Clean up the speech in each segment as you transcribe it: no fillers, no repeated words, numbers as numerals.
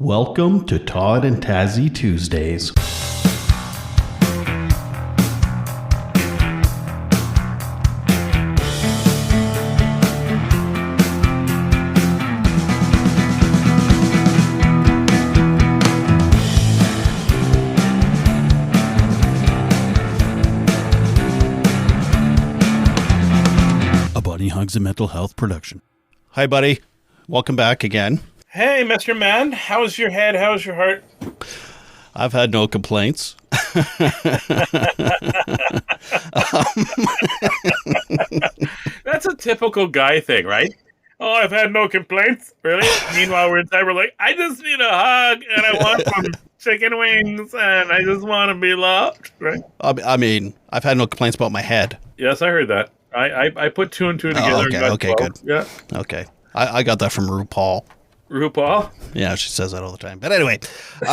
Welcome to Todd and Tazzy Tuesdays. A Buddy Hugs a Mental Health production. Hi, buddy. Welcome back again. Hey, Mr. Man, how's your head? How's your heart? I've had no complaints. That's a typical guy thing, right? Oh, I've had no complaints. Really? Meanwhile, we're inside, we're like, I just need a hug, and I want some chicken wings, and I just want to be loved, right? I mean, I've had no complaints about my head. Yes, I heard that. I put two and two together. Okay, good. Yeah. Okay. I got that from RuPaul. RuPaul? Yeah, she says that all the time. But anyway, it's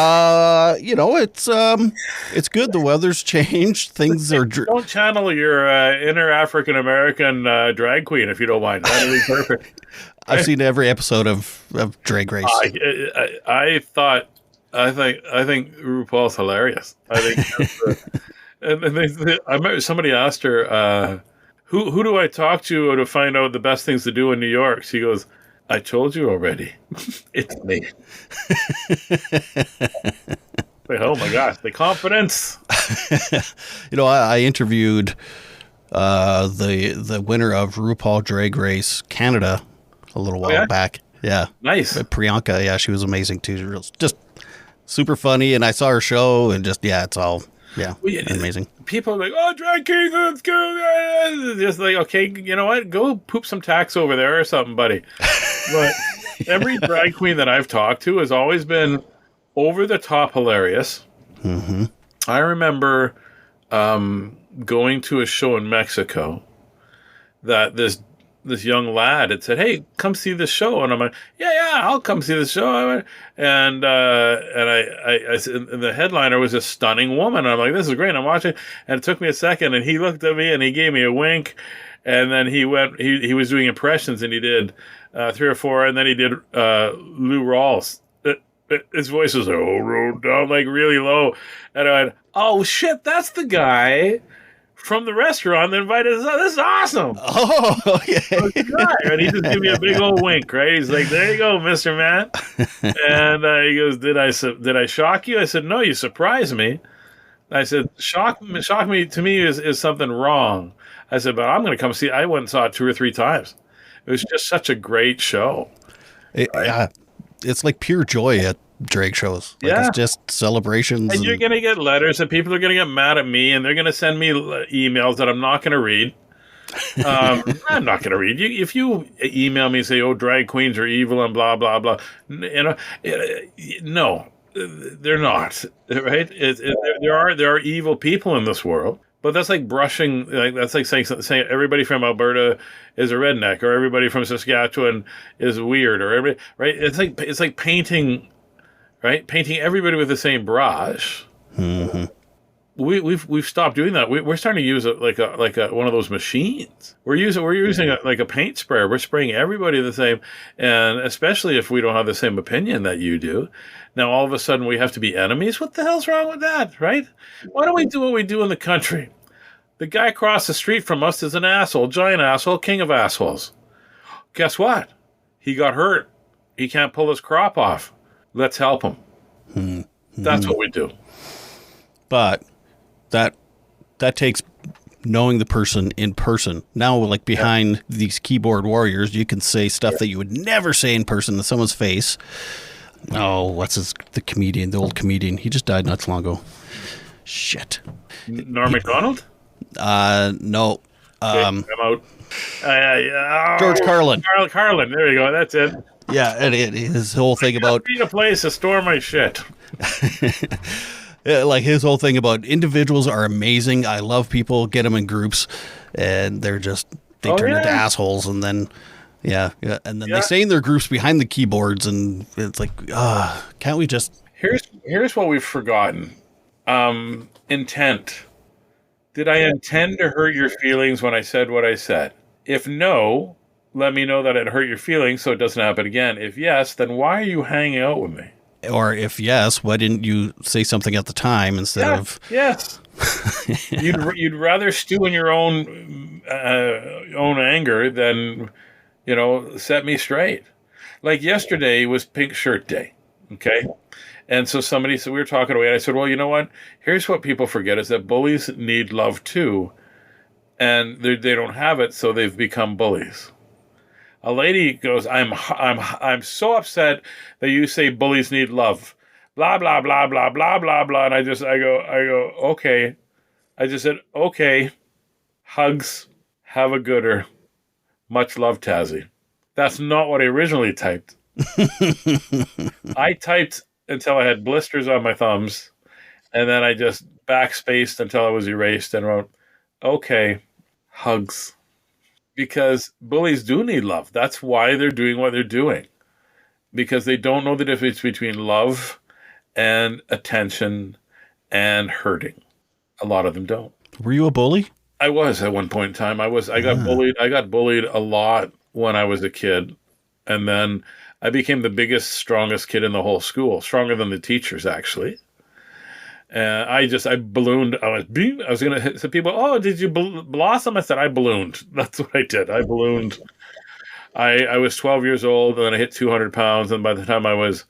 good. The weather's changed. Things are... Don't channel your inner African-American drag queen, if you don't mind. That'll be perfect. I've seen every episode of Drag Race. I think RuPaul's hilarious. I think somebody asked her, who do I talk to find out the best things to do in New York? She goes, I told you already. It's me. Like, oh my gosh, the confidence. I interviewed the winner of RuPaul Drag Race Canada a little while back. Yeah. Nice. Priyanka, yeah, she was amazing too. Just super funny, and I saw her show, and just, it's all... Yeah, amazing. People are like, oh, drag king, let's go. Just like, okay, you know what? Go poop some tacks over there or something, buddy. But every drag queen that I've talked to has always been over the top hilarious. Mm-hmm. I remember going to a show in Mexico that this young lad had said, hey, come see this show. And I'm like, yeah, I'll come see this show. And the headliner was a stunning woman. I'm like, this is great. I'm watching. And it took me a second, and he looked at me and he gave me a wink. And then he was doing impressions, and he did 3 or 4. And then he did Lou Rawls. His voice was down, like really low. And I went, oh shit, that's the guy from the restaurant that invited us. This is awesome. Oh, okay. And he just gave me a big old wink, right? He's like, there you go, Mr. Man. And he goes, did I shock you? I said, no, you surprised me. I said, shock me to me is something wrong. I said, but I'm going to come see. I went and saw it 2 or 3 times. It was just such a great show. It's like pure joy at drag shows. It's just celebrations. And you're going to get letters, and people are going to get mad at me, and they're going to send me emails that I'm not going to read. I'm not going to read. If you email me and say, oh, drag queens are evil and blah, blah, blah. No, they're not. Right? There are evil people in this world. But that's like brushing, that's like saying everybody from Alberta is a redneck, or everybody from Saskatchewan is weird, or everybody, right? It's like painting, right? Painting everybody with the same brush. Mm-hmm. We've stopped doing that. We're starting to use it like one of those machines. We're using like a paint sprayer. We're spraying everybody the same, and especially if we don't have the same opinion that you do. Now all of a sudden we have to be enemies. What the hell's wrong with that, right? Why don't we do what we do in the country? The guy across the street from us is an asshole, giant asshole, king of assholes. Guess what? He got hurt. He can't pull his crop off. Let's help him. Mm-hmm. That's what we do. But that takes knowing the person in person. Now, like behind these keyboard warriors, you can say stuff that you would never say in person to someone's face. Oh, the old comedian? He just died not too long ago. Shit. Norm Macdonald? No. I'm out. George Carlin. Carlin. There you go. That's it. Yeah, and his whole thing about... I need a place to store my shit. Like his whole thing about individuals are amazing. I love people, get them in groups, and they turn into assholes, and then and then they stay in their groups behind the keyboards, and it's like, can't we just... Here's what we've forgotten. Intent. Did I intend to hurt your feelings when I said what I said? If no, let me know that it hurt your feelings so it doesn't happen again. If yes, then why are you hanging out with me? Or if yes, why didn't you say something at the time instead of? Yes. You'd rather stew in your own anger than set me straight. Like yesterday was Pink Shirt Day, okay? And so somebody said, we were talking away, and I said, well, you know what? Here's what people forget is that bullies need love too, and they don't have it, so they've become bullies. A lady goes, I'm so upset that you say bullies need love. Blah blah blah blah blah blah blah. And I go, okay. I just said, okay. Hugs. Have a gooder. Much love, Tazzy. That's not what I originally typed. I typed until I had blisters on my thumbs, and then I just backspaced until it was erased and wrote, okay, hugs. Because bullies do need love. That's why they're doing what they're doing. Because they don't know the difference between love and attention and hurting. A lot of them don't. Were you a bully? I was at one point in time. I got bullied. I got bullied a lot when I was a kid. And then I became the biggest, strongest kid in the whole school. Stronger than the teachers, actually. And I ballooned. I was going to hit some people. Oh, did you blossom? I said, I ballooned. That's what I did. I ballooned. I was 12 years old, and then I hit 200 pounds. And by the time I was,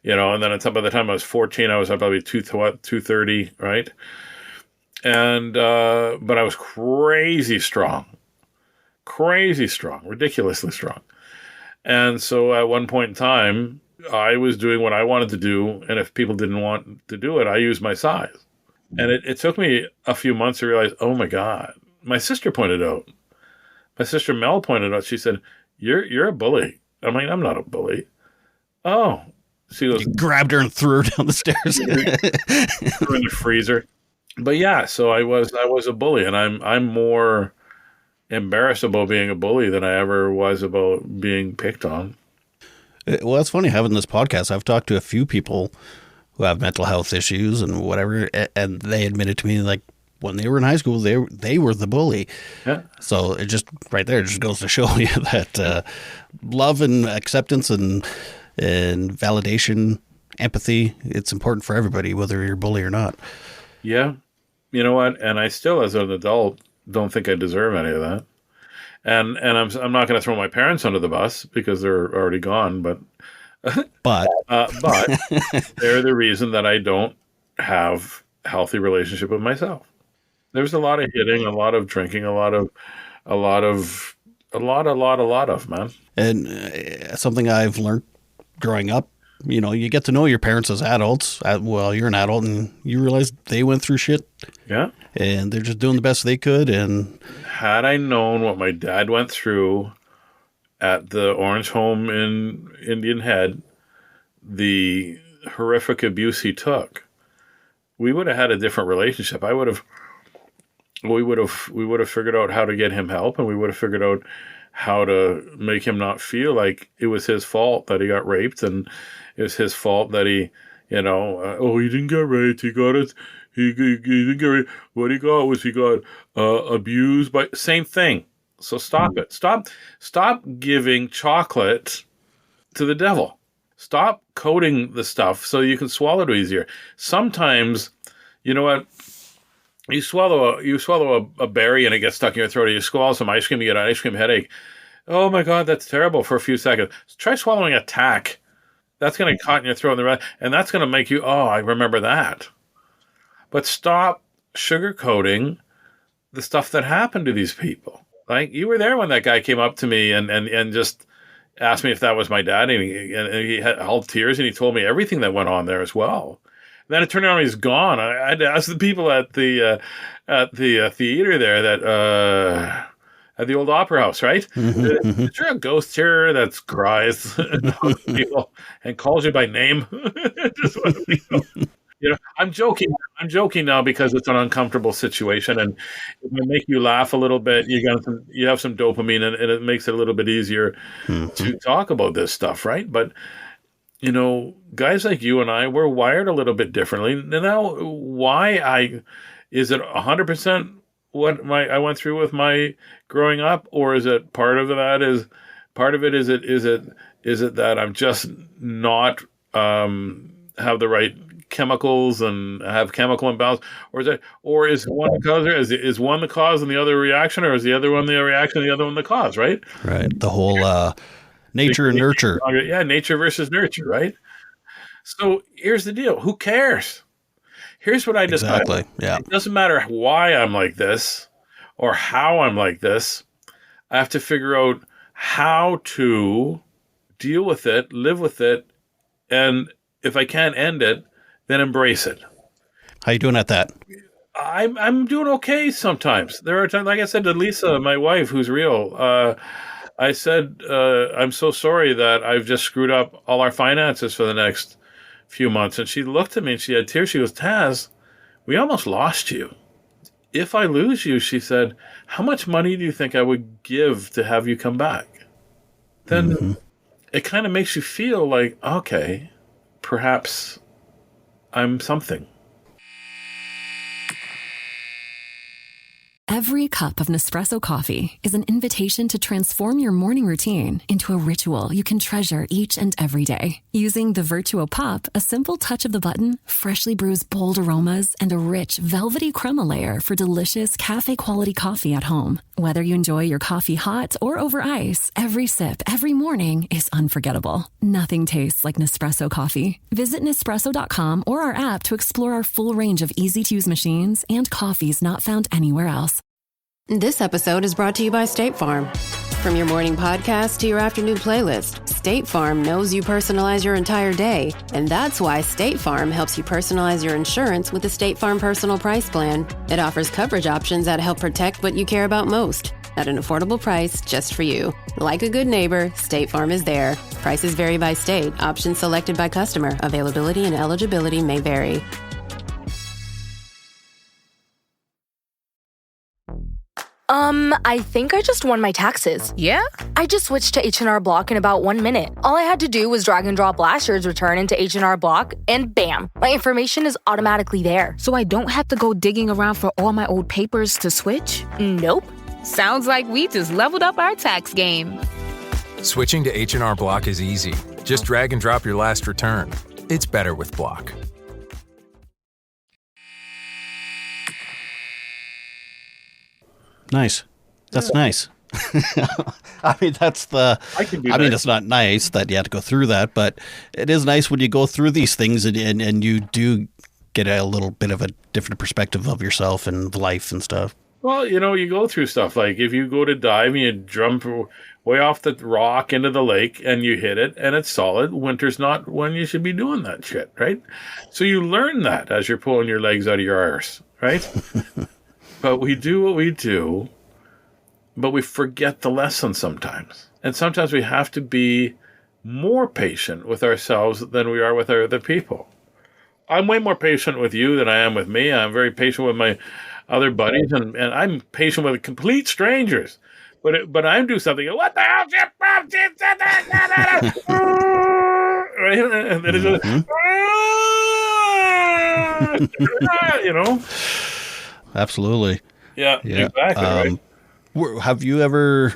and then by the time I was 14, I was probably 230, right? And, but I was crazy strong, ridiculously strong. And so at one point in time, I was doing what I wanted to do, and if people didn't want to do it, I used my size. And it took me a few months to realize, oh my God. My sister pointed out. My sister Mel pointed out. She said, "You're a bully." I'm like, "I'm not a bully." Oh, she goes, you grabbed her and threw her down the stairs. Threw in the freezer. But yeah, so I was a bully, and I'm more embarrassed about being a bully than I ever was about being picked on. Well, it's funny having this podcast. I've talked to a few people who have mental health issues and whatever, and they admitted to me, like, when they were in high school, they were the bully. Yeah. So it just right there just goes to show you that love and acceptance and validation, empathy, it's important for everybody, whether you're a bully or not. Yeah. You know what? And I still, as an adult, don't think I deserve any of that. And I'm not going to throw my parents under the bus because they're already gone, but they're the reason that I don't have a healthy relationship with myself. There's a lot of hitting, a lot of drinking, a lot of, man. And something I've learned growing up, you get to know your parents as adults. Well, you're an adult and you realize they went through shit. Yeah. And they're just doing the best they could. And had I known what my dad went through at the Orange Home in Indian Head, the horrific abuse he took, we would have had a different relationship. We would have figured out how to get him help, and we would have figured out how to make him not feel like it was his fault that he got raped, and it was his fault that he, he didn't get raped. He got it. He didn't get raped. What he got was abused by same thing. So stop it. Stop giving chocolate to the devil. Stop coating the stuff so you can swallow it easier. Sometimes, you know what? You swallow a berry and it gets stuck in your throat. You swallow some ice cream, you get an ice cream headache. Oh my God, that's terrible for a few seconds. Try swallowing a tack. That's going to caught in your throat, and that's going to make you, oh, I remember that. But stop sugarcoating the stuff that happened to these people. Like, you were there when that guy came up to me and just asked me if that was my dad, and he had all tears, and he told me everything that went on there as well. Then it turned out he's gone. I had to ask the people at the theater there that at the old Opera House, right? Is there a ghost here that cries and calls you by name? Just want to I'm joking. I'm joking now because it's an uncomfortable situation, and it will make you laugh a little bit. You have some dopamine, and it makes it a little bit easier to talk about this stuff, right? But guys like you and I, we're wired a little bit differently. Now, is it 100% what I went through with my growing up, or is it part of it is it that I'm just not have the right chemicals and have chemical imbalance, or is one the cause? Is one the cause and the other reaction, or is the other one the reaction and the other one the cause? Right. Right. The whole nature and nurture. Yeah, nature versus nurture. Right. So here's the deal. Who cares? Here's what I decided. Exactly. Yeah. It doesn't matter why I'm like this or how I'm like this. I have to figure out how to deal with it, live with it, and if I can't end it, then embrace it. How you doing at that? I'm doing okay sometimes. There are times, like I said to Lisa, my wife, who's real, I said, I'm so sorry that I've just screwed up all our finances for the next few months. And she looked at me and she had tears. She goes, Tazz, we almost lost you. If I lose you, she said, how much money do you think I would give to have you come back? Then it kind of makes you feel like, okay, perhaps I'm something. Every cup of Nespresso coffee is an invitation to transform your morning routine into a ritual you can treasure each and every day. Using the Virtuo Pop, a simple touch of the button freshly brews bold aromas and a rich, velvety crema layer for delicious cafe-quality coffee at home. Whether you enjoy your coffee hot or over ice, every sip, every morning is unforgettable. Nothing tastes like Nespresso coffee. Visit Nespresso.com or our app to explore our full range of easy-to-use machines and coffees not found anywhere else. This episode is brought to you by State Farm. From your morning podcast to your afternoon playlist, State Farm knows you personalize your entire day, and that's why State Farm helps you personalize your insurance with the State Farm Personal Price Plan. It offers coverage options that help protect what you care about most at an affordable price just for you. Like a good neighbor, State Farm is there. Prices vary by state. Options selected by customer. Availability and eligibility may vary. I think I just won my taxes. Yeah? I just switched to H&R Block in about 1 minute. All I had to do was drag and drop last year's return into H&R Block, and bam, my information is automatically there. So I don't have to go digging around for all my old papers to switch? Nope. Sounds like we just leveled up our tax game. Switching to H&R Block is easy. Just drag and drop your last return. It's better with Block. Nice. That's nice. I mean, it's not nice that you have to go through that, but it is nice when you go through these things and you do get a little bit of a different perspective of yourself and life and stuff. Well, you go through stuff like if you go to dive and you jump way off the rock into the lake and you hit it and it's solid, winter's not when you should be doing that shit, right? So you learn that as you're pulling your legs out of your arse, right? But we do what we do, but we forget the lesson sometimes. And sometimes we have to be more patient with ourselves than we are with our other people. I'm way more patient with you than I am with me. I'm very patient with my other buddies, and I'm patient with complete strangers. But I do something, what the hell? Right? And then it's Absolutely. Yeah, exactly. Right. Have you ever,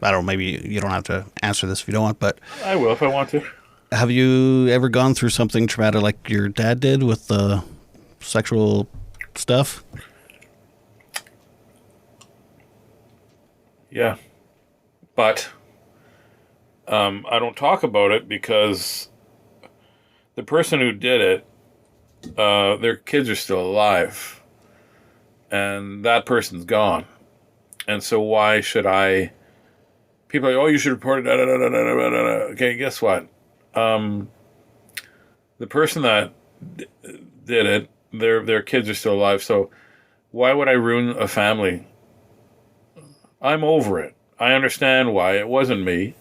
I don't know, maybe you don't have to answer this if you don't want, but I will if I want to. Have you ever gone through something traumatic like your dad did with the sexual stuff? Yeah. But I don't talk about it because the person who did it, their kids are still alive. And that person's gone. And so why should I... People are like, oh, you should report it. Okay, guess what? The person that did it, their kids are still alive. So why would I ruin a family? I'm over it. I understand why. It wasn't me.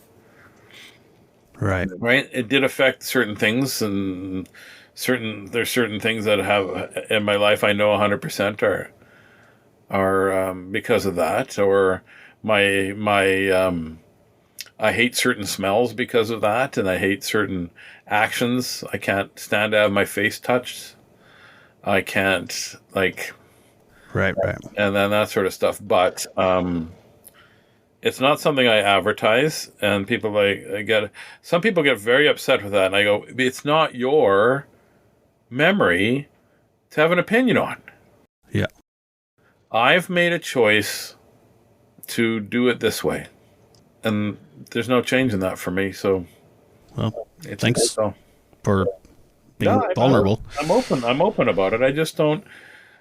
Right. Right? It did affect certain things, and there's certain things that have in my life I know 100% are because of that, or my I hate certain smells because of that, and I hate certain actions. I can't stand to have my face touched. I can't right, and then that sort of stuff. But it's not something I advertise, and people some people get very upset with that, and I go, it's not your memory to have an opinion on. Yeah. I've made a choice to do it this way, and there's no change in that for me. So, Well, thanks so. for being vulnerable. I'm open about it. I just don't.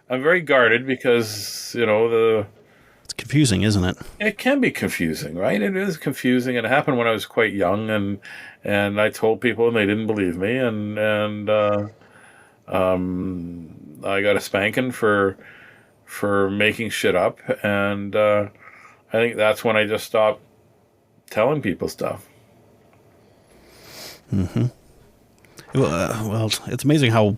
I'm very guarded because It's confusing, isn't it? it can be confusing, right? It is confusing, and it happened when I was quite young, and I told people and they didn't believe me, and I got a spanking for making shit up, and I think that's when I just stopped telling people stuff. Mm-hmm. Well, it's amazing how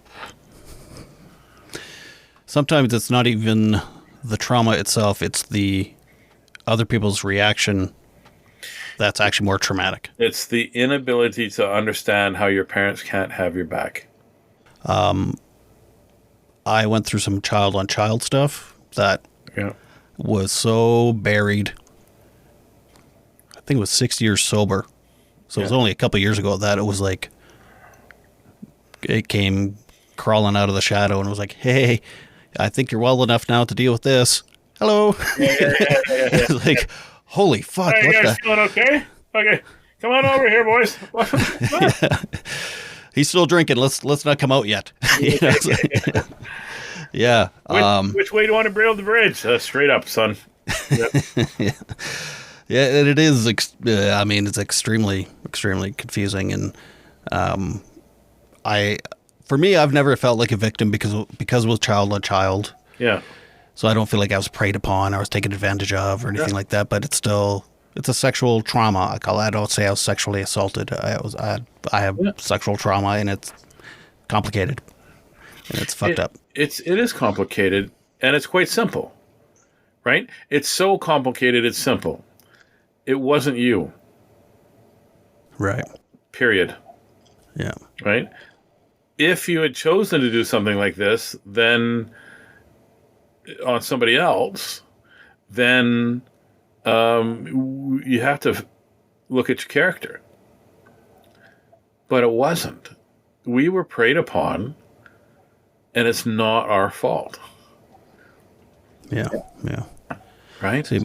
sometimes it's not even the trauma itself, it's the other people's reaction that's actually more traumatic. It's the inability to understand how your parents can't have your back. I went through some child-on-child stuff that was so buried. I think it was 6 years sober. So it was only a couple of years ago that it was like, it came crawling out of the shadow and was like, hey, I think you're well enough now to deal with this. Hello. It's like, holy fuck. Hey, you guys feeling okay? Okay. Come on over here, boys. He's still drinking. Let's not come out yet. Yeah. Which way do you want to build the bridge? Straight up, son. Yep. Yeah, and it is. It's extremely, extremely confusing, and for me, I've never felt like a victim because it was child on child. Yeah. So I don't feel like I was preyed upon, or I was taken advantage of, or anything like that. But it's a sexual trauma. I call it. I don't say I was sexually assaulted. I have sexual trauma, and it's complicated, and it's fucked up. It is complicated, and it's quite simple, right? It's so complicated, it's simple. It wasn't you. Right. Period. Yeah. Right? If you had chosen to do something like this, then on somebody else, then you have to look at your character. But it wasn't. We were preyed upon, and it's not our fault. Yeah. Yeah. Right? See,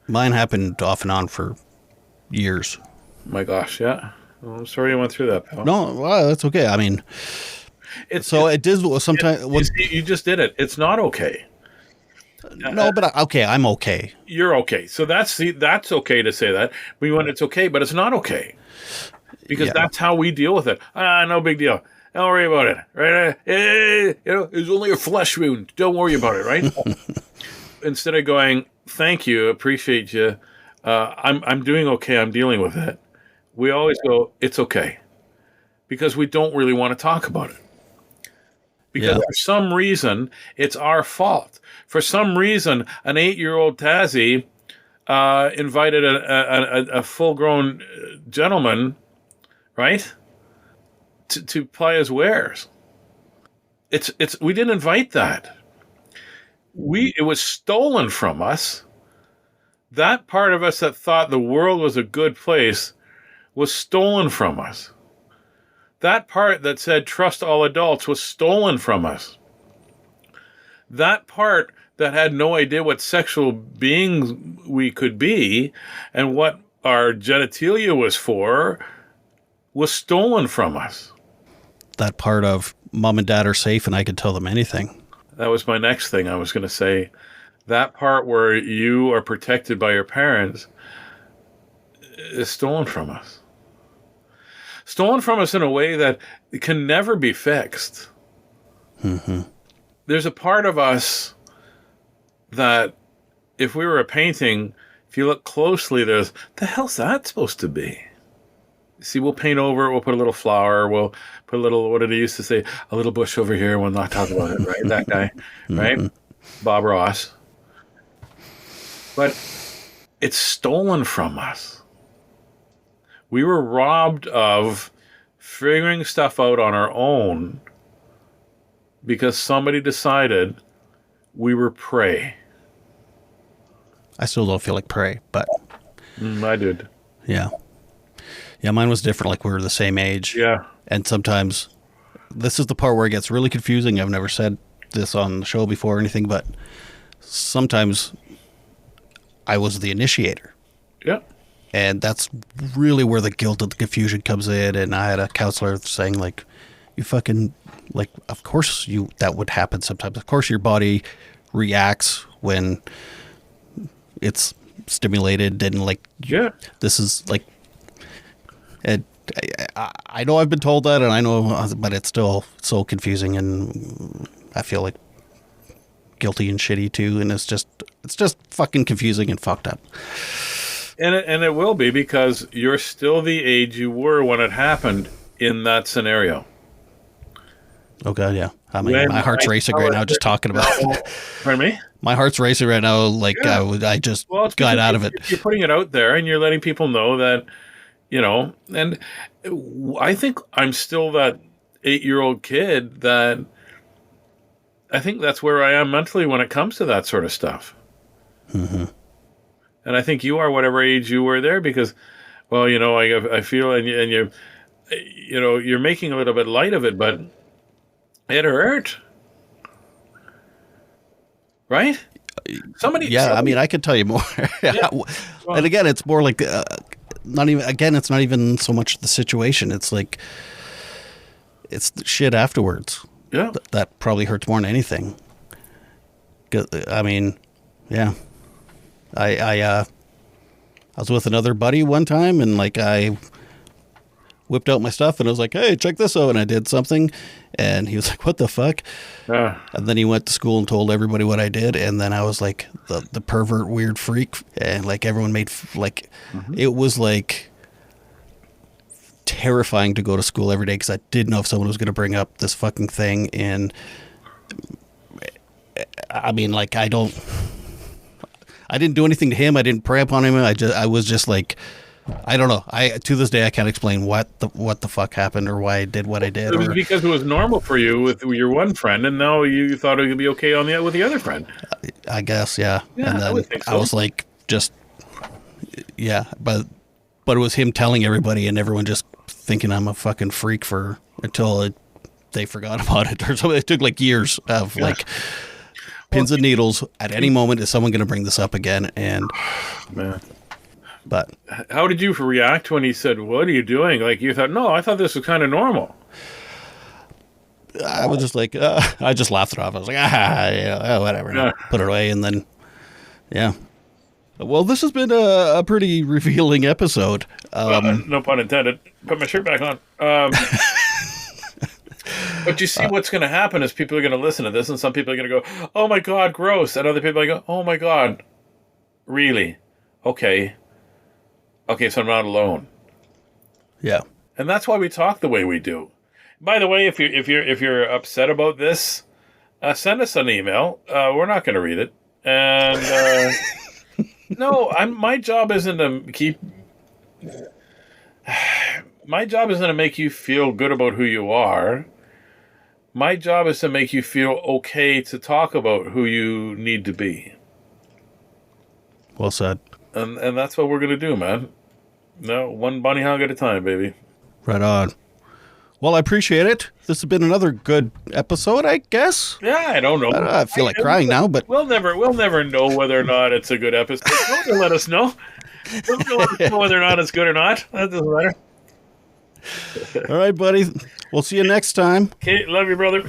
mine happened off and on for years. My gosh, yeah. Well, I'm sorry you went through that, pal. No, well, that's okay. I mean, it did sometimes. You just did it. It's not okay. No, but okay, I'm okay. You're okay. So that's okay to say that. When it's okay, but it's not okay. Because that's how we deal with it. No big deal. Don't worry about it. Right? It's only a flesh wound. Don't worry about it, right? Instead of going, thank you, appreciate you. I'm doing okay. I'm dealing with it. We always go, it's okay. Because we don't really want to talk about it. Because for some reason, it's our fault. For some reason, an 8-year-old Tazzy invited a full-grown gentleman, right, to play his wares. We didn't invite that. It was stolen from us. That part of us that thought the world was a good place was stolen from us. That part that said trust all adults was stolen from us. That part that had no idea what sexual beings we could be and what our genitalia was for was stolen from us. That part of mom and dad are safe and I can tell them anything. That was my next thing I was going to say. That part where you are protected by your parents is stolen from us. Stolen from us in a way that can never be fixed. Mm-hmm. There's a part of us that if we were a painting, if you look closely, the hell's that supposed to be? See, we'll paint over it, we'll put a little flower, we'll put a little, what did he used to say? A little bush over here, we'll not talk about it, right? That guy, right? Mm-hmm. Bob Ross. But it's stolen from us. We were robbed of figuring stuff out on our own because somebody decided we were prey. I still don't feel like prey, but... I did. Yeah. Yeah, mine was different. Like, we were the same age. Yeah. And sometimes this is the part where it gets really confusing. I've never said this on the show before or anything, but sometimes I was the initiator. Yeah. And that's really where the guilt and the confusion comes in. And I had a counselor saying, like, you fucking, like, of course that would happen sometimes. Of course your body reacts when it's stimulated and, like, Yeah. this is, like, and I know I've been told that, and I know, but it's still so confusing, and I feel like guilty and shitty too, and it's just fucking confusing and fucked up. And it will be, because you're still the age you were when it happened in that scenario. Oh God, yeah. I mean, my heart's racing right now just talking about it. Pardon me? My heart's racing right now. Like, yeah. I just got out of it. You're putting it out there, and you're letting people know that, you know. And I think I'm still that 8-year-old kid that I think that's where I am mentally when it comes to that sort of stuff. Mm-hmm. And I think you are whatever age you were there, because, well, you know, I feel, and you know, you're making a little bit light of it, but it hurt, right? Somebody. I mean, I could tell you more. Yeah. Well, and again, it's more like not even. Again, it's not even so much the situation. It's like it's the shit afterwards. Yeah, that probably hurts more than anything. I mean, yeah. I was with another buddy one time, and like I whipped out my stuff and I was like, hey, check this out. And I did something, and he was like, what the fuck? And then he went to school and told everybody what I did. And then I was like the pervert weird freak, and like everyone made like, it was like terrifying to go to school every day, because I didn't know if someone was going to bring up this fucking thing. And I mean, like, I didn't do anything to him. I didn't prey upon him. I was just like, I don't know. To this day I can't explain what the fuck happened or why I did what I did. It was because it was normal for you with your one friend, and now you thought it would be okay with the other friend. I guess, yeah. And then I would think so. I was like, just, yeah, but it was him telling everybody, and everyone just thinking I'm a fucking freak until they forgot about it or something. It took like years of like pins and needles. At any moment, is someone going to bring this up again? And man. But how did you react when he said, what are you doing? Like, you thought, no, I thought this was kind of normal. I was just like, I just laughed it off. I was like, whatever. Yeah. Put it away. And then, yeah. Well, this has been a pretty revealing episode. No pun intended. Put my shirt back on. But you see what's going to happen is people are going to listen to this, and some people are going to go, oh my God, gross. And other people are going to go, oh my God, really? Okay, so I'm not alone. Yeah. And that's why we talk the way we do. By the way, if you're upset about this, send us an email. We're not going to read it. And no, my job isn't to keep. My job isn't to make you feel good about who you are. My job is to make you feel okay to talk about who you need to be. Well said. And that's what we're going to do, man. No, one bunny hog at a time, baby. Right on. Well, I appreciate it. This has been another good episode, I guess. Yeah, I don't know. I feel like crying now, but we'll never know whether or not it's a good episode. Don't let us know. Don't let us know whether or not it's good or not. That doesn't matter. All right, buddy. We'll see you next time. Okay, love you, brother.